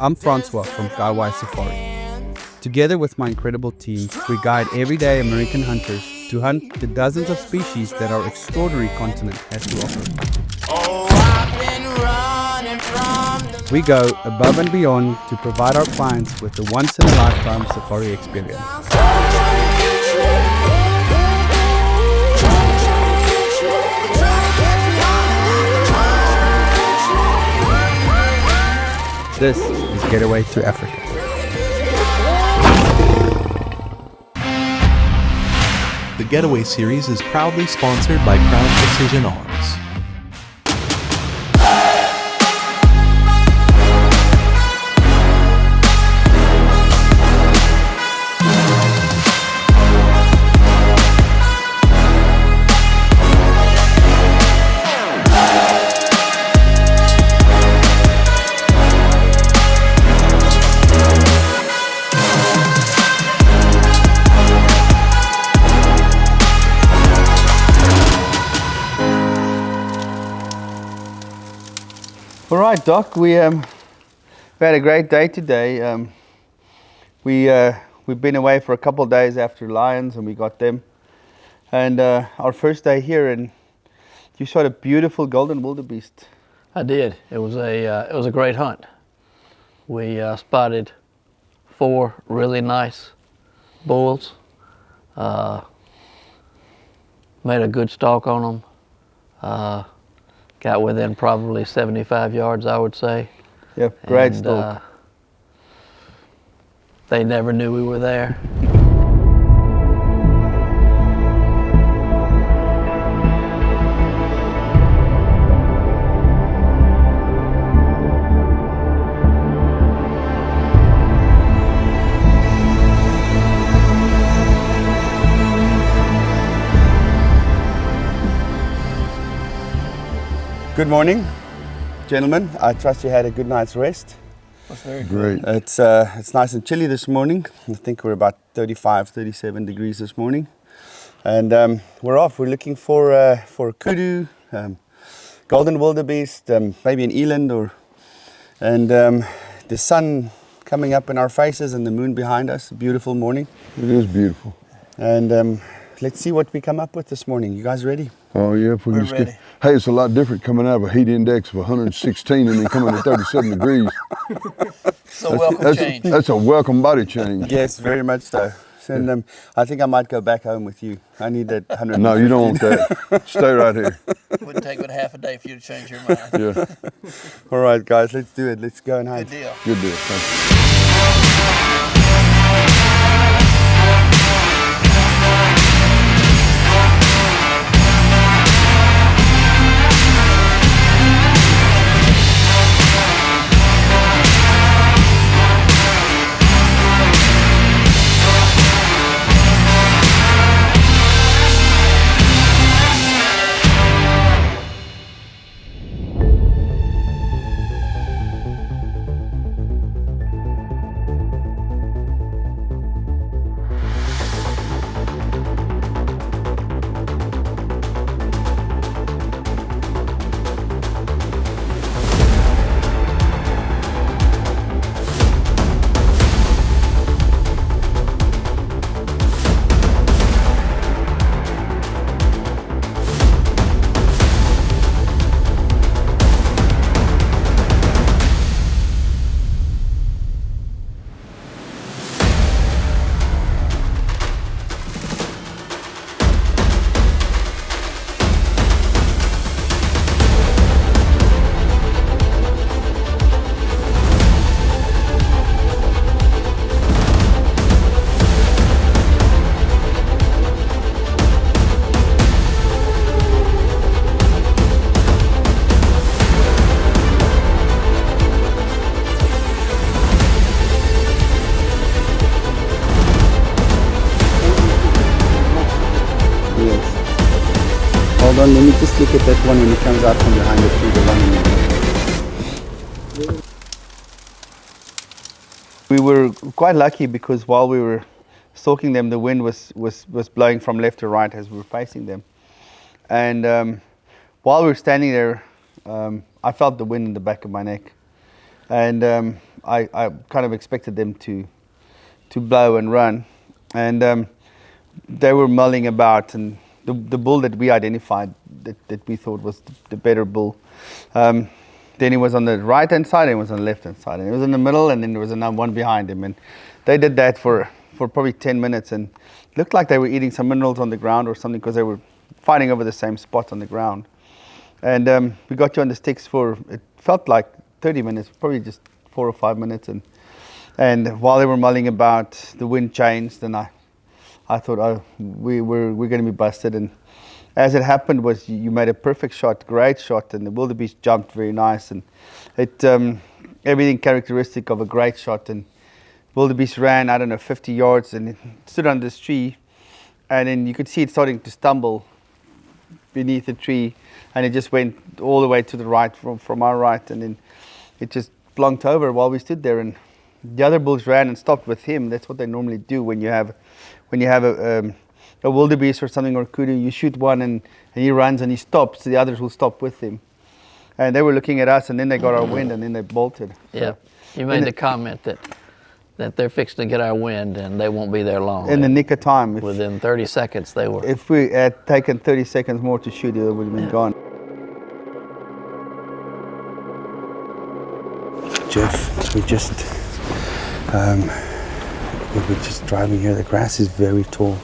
I'm Francois from Getaway Safari. Together with my incredible team, we guide everyday American hunters to hunt the dozens of species that our extraordinary continent has to offer. We go above and beyond to provide our clients with a once-in-a-lifetime safari experience. This is Getaway to Africa. The Getaway series is proudly sponsored by Crown Precision Arms. All right, Doc, we had a great day today. We've been away for a couple of days after lions, and we got them. And our first day here, and you shot a beautiful golden wildebeest. I did. It was a great hunt. We spotted 4 really nice bulls. Made a good stalk on them. Got within probably 75 yards, I would say. Yep, great stalk. They never knew we were there. Good morning, gentlemen. I trust you had a good night's rest. That's very Great. It's nice and chilly this morning. I think we're about 35, 37 degrees this morning. And we're off. We're looking for kudu, golden wildebeest, maybe an eland, and the sun coming up in our faces and the moon behind us. A beautiful morning. It is beautiful. And let's see what we come up with this morning. You guys ready? Oh yeah, if we We're just ready. Hey, it's a lot different coming out of a heat index of 116 and then coming to 37 degrees. So welcome change. That's a welcome body change. Yes, very much so. And I think I might go back home with you. I need that 100. No, you don't want that. Stay right here. Wouldn't take but half a day for you to change your mind. Yeah, All right, guys, let's do it. Let's go and hunt. Good deal. good deal. Thank you. Hold on, let me just look at that one when it comes out from behind the tree, the one in the We were quite lucky because while we were stalking them, the wind was blowing from left to right as we were facing them. And while we were standing there, I felt the wind in the back of my neck. and I kind of expected them to blow and run, and they were mulling about, and the bull that we identified that we thought was the better bull, then he was on the right hand side and he was on the left hand side, and he was in the middle, and then there was another one behind him, and they did that for probably 10 minutes, and it looked like they were eating some minerals on the ground or something, because they were fighting over the same spot on the ground. And we got you on the sticks for, it felt like 30 minutes, probably just 4 or 5 minutes, and while they were mulling about, the wind changed, and I thought, oh, we're going to be busted. And as it happened was you made a perfect shot, great shot, and the wildebeest jumped very nice, and it everything characteristic of a great shot. And wildebeest ran, I don't know, 50 yards, and it stood under this tree, and then you could see it starting to stumble beneath the tree, and it just went all the way to the right from our right, and then it just plonked over while we stood there, and the other bulls ran and stopped with him. That's what they normally do when you have a wildebeest or something, or kudu. You shoot one and he runs and he stops, the others will stop with him. And they were looking at us, and then they got our wind, and then they bolted. Yeah, you made the comment that they're fixing to get our wind and they won't be there long. In the nick of time. Within 30 seconds they were. If we had taken 30 seconds more to shoot, it would have been gone. Jeff, we were just driving here. The grass is very tall.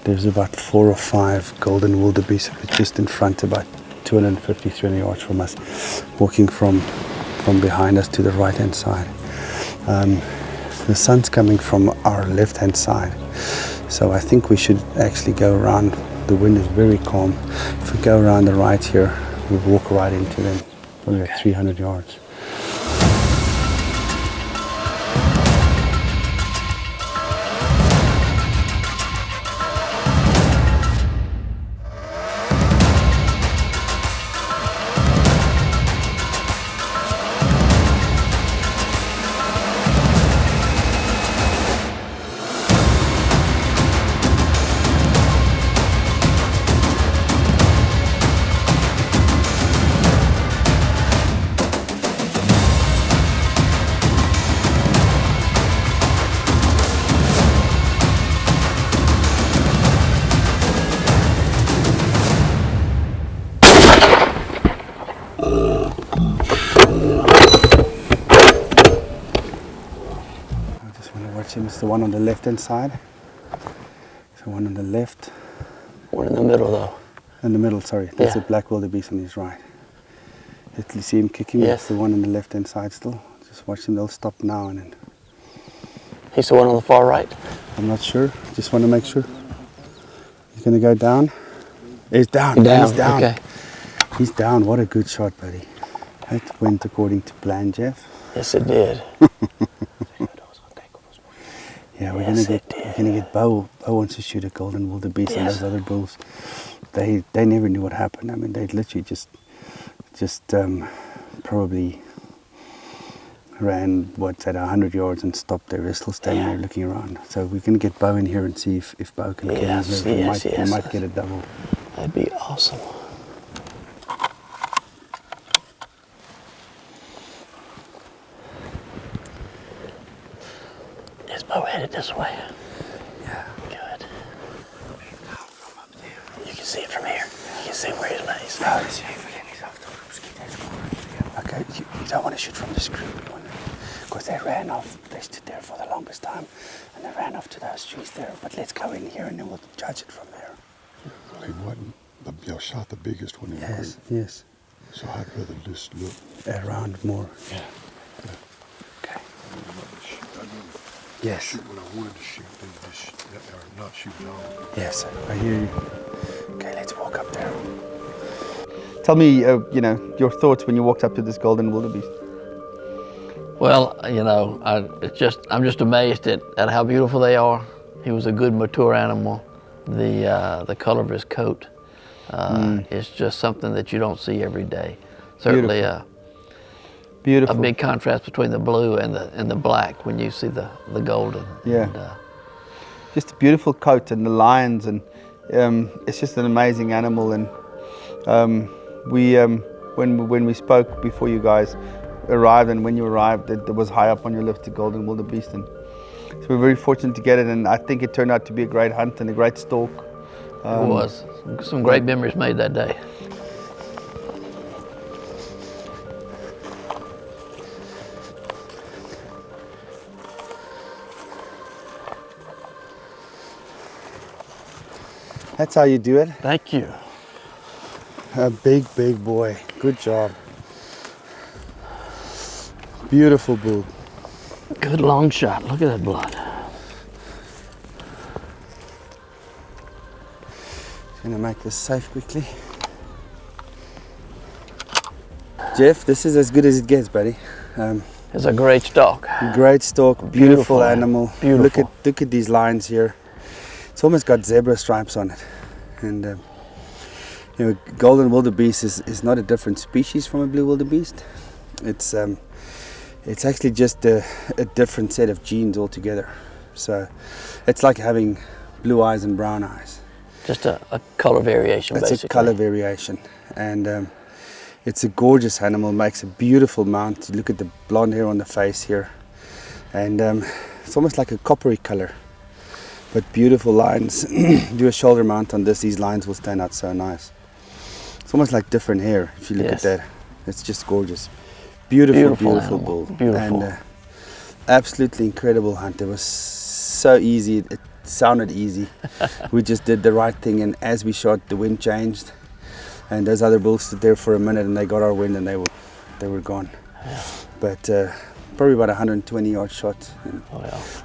There's about 4 or 5 golden wildebeest just in front, about 250, 300 yards from us, walking from behind us to the right hand side. The sun's coming from our left hand side, so I think we should actually go around. The wind is very calm. If we go around the right here, we'll walk right into them, probably like 300 yards. It's the one on the left hand side. It's the one on the left. One in the middle though. In the middle, sorry. That's Yeah. a black wildebeest on his right. You see him kicking? Yes. That's the one on the left hand side still. Just watch them, they'll stop now and then. He's the one on the far right. I'm not sure. Just want to make sure. He's going to go down. He's down. Down. He's down. Okay. He's down. What a good shot, buddy. That went according to plan, Jeff. Yes, it did. Yeah, we're Yes, gonna get Bo. Bo wants to shoot a golden wildebeest, and those other bulls. They never knew what happened. I mean, they literally just probably ran what's at 100 yards and stopped there. They're still standing there looking around. So we can get Bo in here and see if Bo can get Yes, in. yes, We yes. might get a double. That'd be awesome. Is Bo headed this way? Yeah. Good. You can see it from here. You can see where he's lays. Okay, you don't want to shoot from the screen, because they ran off. They stood there for the longest time, and they ran off to those trees there. But let's go in here, and then we'll judge it from there. He wasn't. Y'all shot the biggest one in the Yes, group. yes. So I'd rather just look. Around more. Yeah. Okay. I didn't Yes. shoot when I wanted to shoot. They just or not shoot at all. Yes, I hear you. Okay, let's walk up there. Tell me, your thoughts when you walked up to this golden wildebeest. Well, I'm just amazed at how beautiful they are. He was a good mature animal. The color of his coat is just something that you don't see every day. Certainly Beautiful. a big contrast between the blue and the black when you see the golden. Yeah. And, Just a beautiful coat and the lines, and it's just an amazing animal. And when we spoke before you guys, arrived and when you arrived, it was high up on your list, the Golden Wildebeest. And so we're very fortunate to get it, and I think it turned out to be a great hunt and a great stalk. It was. Some great memories made that day. That's how you do it. Thank you. A big boy. Good job. Beautiful bull. Good long shot. Look at that blood. Gonna make this safe quickly. Jeff, this is as good as it gets, buddy. It's a great stalk. Great stalk, beautiful animal. Beautiful. Look at these lines here. It's almost got zebra stripes on it. And you know, Golden Wildebeest is not a different species from a blue wildebeest. It's actually just a different set of genes altogether. So it's like having blue eyes and brown eyes. Just a color variation, It's basically. a color variation, and it's a gorgeous animal. Makes a beautiful mount. You look at the blonde hair on the face here, and it's almost like a coppery color, but beautiful lines. Do a shoulder mount on this; these lines will stand out so nice. It's almost like different hair if you look at that. It's just gorgeous. Beautiful bull. Beautiful. And absolutely incredible hunt. It was so easy. It sounded easy. We just did the right thing, and as we shot, the wind changed, and those other bulls stood there for a minute, and they got our wind, and they were gone. Yeah. But probably about 120 yard shot. And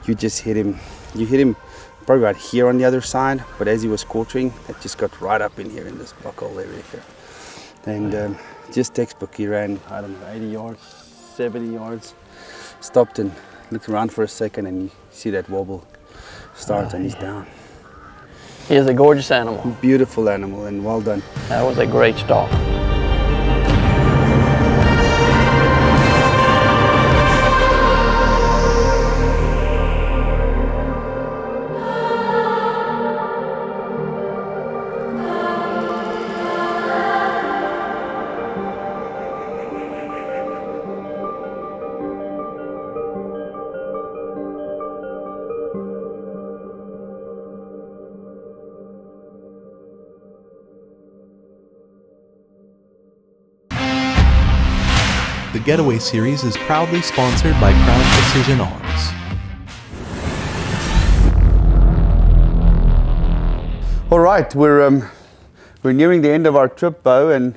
you just hit him. You hit him probably about here on the other side, but as he was quartering, it just got right up in here in this buckle area here. And just textbook, he ran, I don't know, 80 yards, 70 yards, stopped and looked around for a second, and you see that wobble start, and he's down. He is a gorgeous animal. Beautiful animal, and well done. That was a great stalk. The Getaway series is proudly sponsored by Crown Precision Arms. All right, we're nearing the end of our trip, Bo, and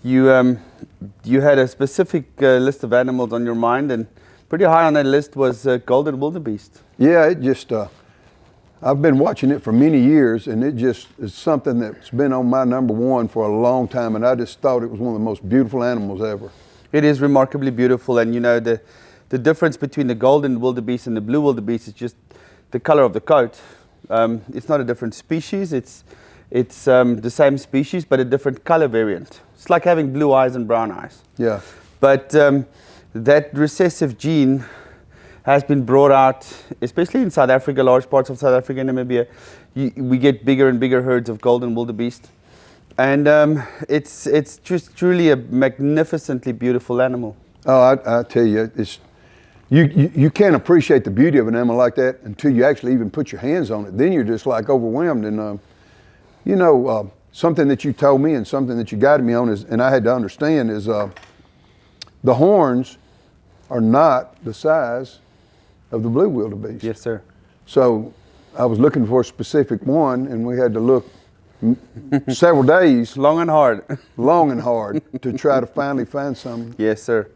you had a specific list of animals on your mind, and pretty high on that list was Golden Wildebeest. Yeah, it just, I've been watching it for many years, and it just is something that's been on my number one for a long time, and I just thought it was one of the most beautiful animals ever. It is remarkably beautiful, and you know, the difference between the Golden Wildebeest and the blue wildebeest is just the color of the coat. It's not a different species, it's the same species, but a different color variant. It's like having blue eyes and brown eyes. Yeah. But that recessive gene has been brought out, especially in South Africa, large parts of South Africa and Namibia. We get bigger and bigger herds of Golden Wildebeest. And it's just truly a magnificently beautiful animal. Oh, I tell you, it's you can't appreciate the beauty of an animal like that until you actually even put your hands on it. Then you're just like overwhelmed. And you know, something that you told me and something that you guided me on is, and I had to understand, is the horns are not the size of the blue wildebeest. Yes, sir. So I was looking for a specific one, and we had to look several days, Long and hard. long and hard, to try to finally find something. Yes, sir.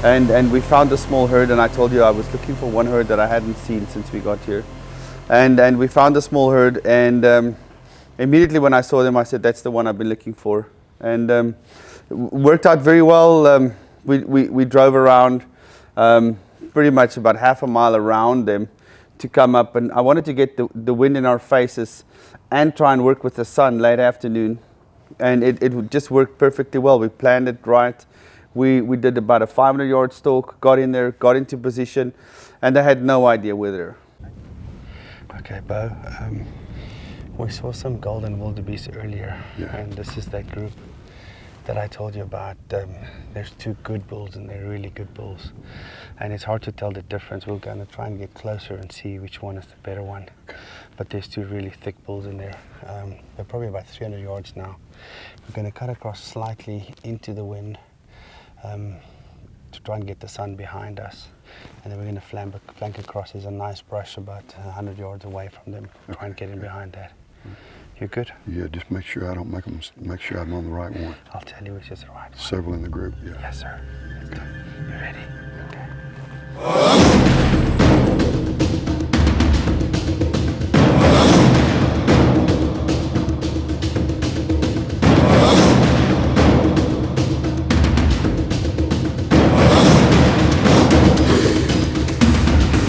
and we found a small herd, and I told you I was looking for one herd that I hadn't seen since we got here, and we found a small herd, and immediately when I saw them, I said, that's the one I've been looking for, and worked out very well. We drove around pretty much about half a mile around them to come up, and I wanted to get the wind in our faces and try and work with the sun late afternoon, and it would just work perfectly well. We planned it right. We did about a 500-yard stalk, got in there, got into position, and I had no idea whether. Okay, Bo, we saw some golden wildebeest earlier, and this is that group that I told you about. There's two good bulls, and they're really good bulls, and it's hard to tell the difference. We're going to try and get closer and see which one is the better one, but there's two really thick bulls in there. They're probably about 300 yards now. We're going to cut across slightly into the wind to try and get the sun behind us, and then we're going to flank across. There's a nice brush about 100 yards away from them. Try and get in behind that. You good? Yeah, just make sure I don't make sure I'm on the right one. I'll tell you which is the right one. Several in the group, yeah. Yes, sir. Let's go. You ready? Okay.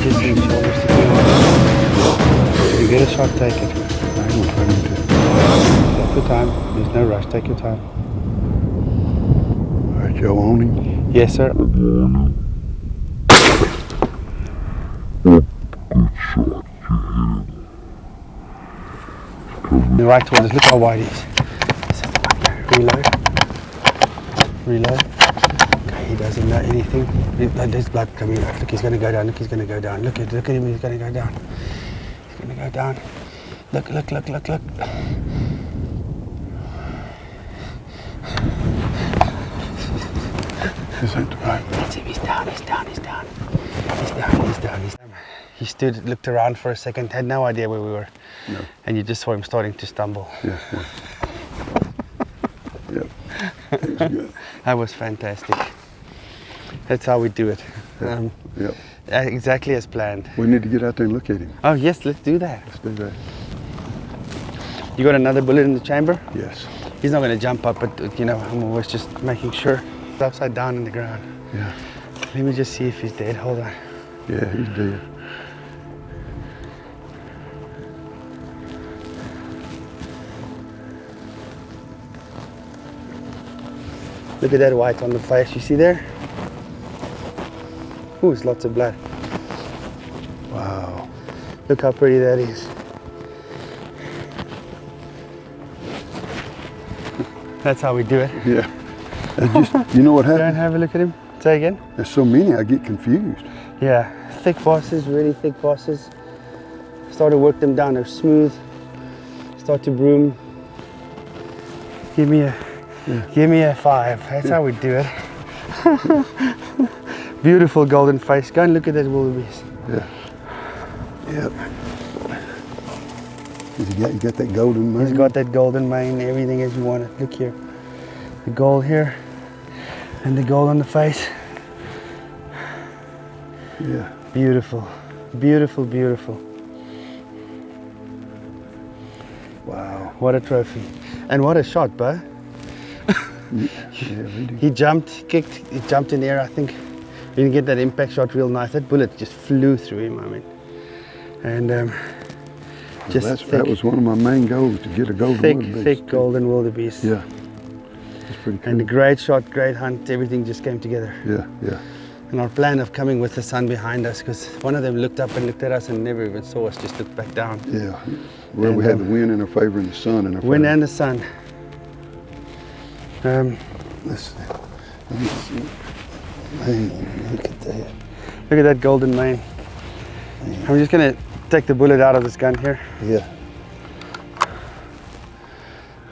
Just use shoulders to do it. If you get a shot, take it. I ain't trying to. Take your time. There's no rush. Take your time. All right, Joe, on him. Yes, sir. The right towards us. Look how wide he is. This is the one. Reload. Reload. Okay, he doesn't know anything. There's blood coming out. Look, he's going to go down. Look, he's going to go down. Look at him. He's going to go down. He's going to go down. Look. This ain't the right one. That's him. He's down. He stood, looked around for a second, had no idea where we were. No. And you just saw him starting to stumble. Yeah. Yep. That was good. That was fantastic. That's how we do it. Yep. Exactly as planned. We need to get out there and look at him. Oh yes, let's do that. Let's do that. You got another bullet in the chamber? Yes. He's not going to jump up, but I'm always just making sure. He's upside down in the ground. Yeah. Let me just see if he's dead. Hold on. Yeah, he's dead. Look at that white on the face. You see there? Ooh, it's lots of blood. Wow. Look how pretty that is. That's how we do it. Yeah. You know what Go and happened? have a look at him. Say again. There's so many, I get confused. Yeah, thick bosses, really thick bosses. Start to work them down. They're smooth. Start to broom. Give me a 5. That's how we do it. Beautiful golden face. Go and look at that wildebeest. Yeah. Yep. You got that golden mane? He's got that golden mane, everything as you want it. Look here. The gold here and the gold on the face. Yeah. Beautiful. Beautiful, beautiful. Wow. What a trophy. And what a shot, Bo. Yeah, really. He jumped, kicked, he jumped in the air, I think. We didn't get that impact shot real nice. That bullet just flew through him, I mean. And just That was one of my main goals, to get a golden wildebeest. thick golden wildebeest. Yeah. That's pretty cool. And a great shot, great hunt, everything just came together. Yeah. And our plan of coming with the sun behind us, because one of them looked up and looked at us and never even saw us, just looked back down. Yeah. Well, we had the wind in our favor and the sun in our favor. Wind and the sun. Let's see. Let me see. Man, look at that. Look at that golden mane. I'm just going to take the bullet out of this gun here. Yeah.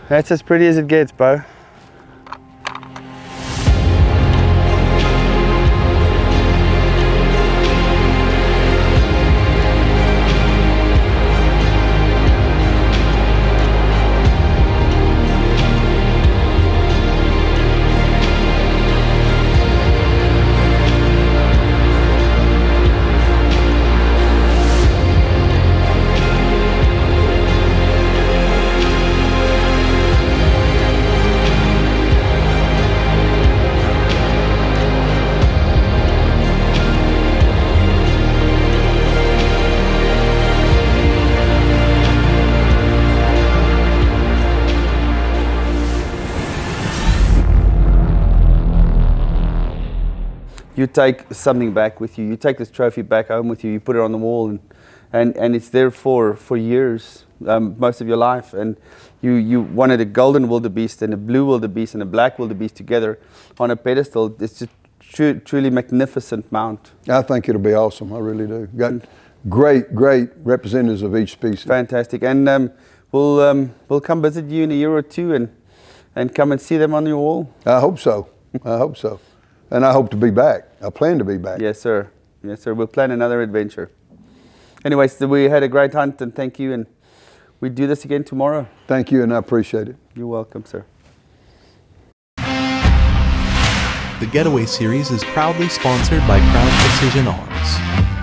That's as pretty as it gets, Bo. you take something back with you. You take this trophy back home with you. You put it on the wall, and it's there for years, most of your life. And you wanted a golden wildebeest and a blue wildebeest and a black wildebeest together on a pedestal. It's just truly magnificent mount. I think it'll be awesome. I really do. Got great representatives of each species. Fantastic. And we'll come visit you in a year or two and come and see them on your wall. I hope so. I hope so. And I hope to be back. I plan to be back. Yes, sir. Yes, sir. We'll plan another adventure. Anyways, we had a great hunt, and thank you. And we do this again tomorrow. Thank you, and I appreciate it. You're welcome, sir. The Getaway series is proudly sponsored by Crown Precision Arms.